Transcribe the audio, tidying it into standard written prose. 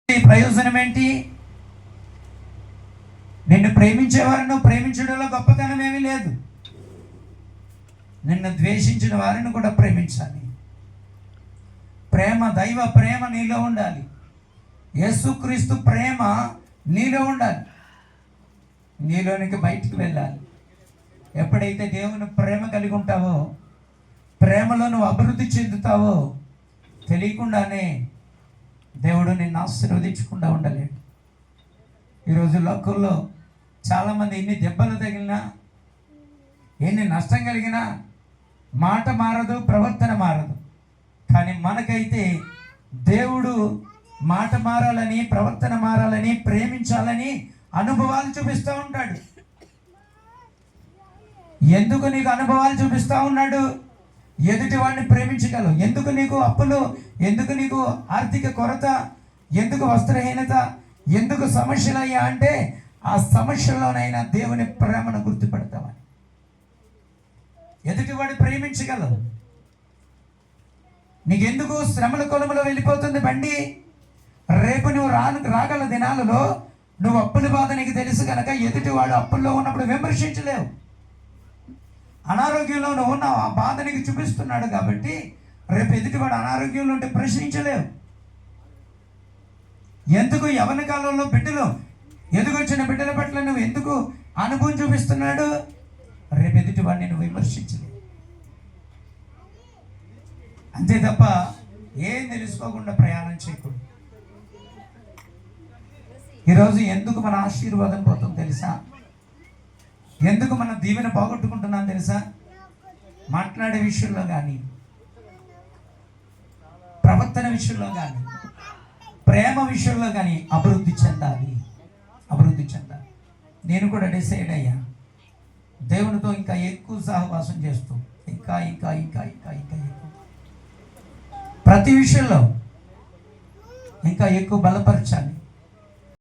ప్రయోజనం ఏంటి? నిన్ను ప్రేమించేవారిని ప్రేమించడంలో గొప్పతనం ఏమీ లేదు. నిన్ను ద్వేషించిన వారిని కూడా ప్రేమించాలి. ప్రేమ, దైవ ప్రేమ నీలో ఉండాలి. యేసుక్రీస్తు ప్రేమ నీలో ఉండాలి. నీలోనికి బయటికి వెళ్ళాలి. ఎప్పుడైతే దేవుని ప్రేమ కలిగి ఉంటావో, ప్రేమలో నువ్వు అభివృద్ధి చెందుతావో, తెలియకుండానే దేవుడు నిన్ను ఆశీర్వదించకుండా ఉండలేడు. ఈరోజు లోకంలో చాలామంది ఎన్ని దెబ్బలు తగిలినా, ఎన్ని నష్టం కలిగినా మాట మారదు, ప్రవర్తన మారదు. కానీ మనకైతే దేవుడు మాట మారాలని, ప్రవర్తన మారాలని, ప్రేమించాలని అనుభవాలు చూపిస్తూ ఉంటాడు. ఎందుకు నీకు అనుభవాలు చూపిస్తూ ఉన్నాడు? ఎదుటి వాడిని ప్రేమించగలవు. ఎందుకు నీకు అప్పులు, ఎందుకు నీకు ఆర్థిక కొరత, ఎందుకు వస్త్రహీనత, ఎందుకు సమస్యలయ్యా అంటే ఆ సమస్యలోనైనా దేవుని ప్రేమను గుర్తుపెడతామని. ఎదుటివాడు ప్రేమించగలవు. నీకెందుకు శ్రమల కొలములో వెళ్ళిపోతుంది బండి? రేపు నువ్వు రాగల దినాలలో నువ్వు అప్పుల బాధ నీకు తెలుసు కనుక ఎదుటివాడు అప్పుల్లో ఉన్నప్పుడు విమర్శించలేవు. అనారోగ్యంలో నువ్వు ఉన్నావు, ఆ బాధ నీకు చూపిస్తున్నాడు కాబట్టి రేపు ఎదుటివాడు అనారోగ్యంలో ఉంటే ప్రశ్నించలేవు. ఎందుకు యవ్వన కాలంలో బిడ్డలు, ఎదుగొచ్చిన బిడ్డల పట్ల నువ్వు ఎందుకు అనుభవం చూపిస్తున్నాడు? రేపు ఎదుటివాడిని నువ్వు విమర్శించలేవు. అంతే తప్ప ఏం తెలుసుకోకుండా ప్రయాణం చేయకూడదు. ఈరోజు ఎందుకు మన ఆశీర్వాదం పోతుంది తెలుసా? ఎందుకు మన దీవెన పోగొట్టుకుంటున్నాం తెలుసా? మాట్లాడే విషయంలో కానీ, ప్రవర్తన విషయంలో కానీ, ప్రేమ విషయంలో కానీ అభివృద్ధి చెందాలి. నేను కూడా డిసైడ్ అయ్యా, దేవునితో ఇంకా ఎక్కువ సహవాసం చేస్తూ ఇంకా ఎక్కువ, ప్రతి విషయంలో ఇంకా ఎక్కువ బలపరచాలి.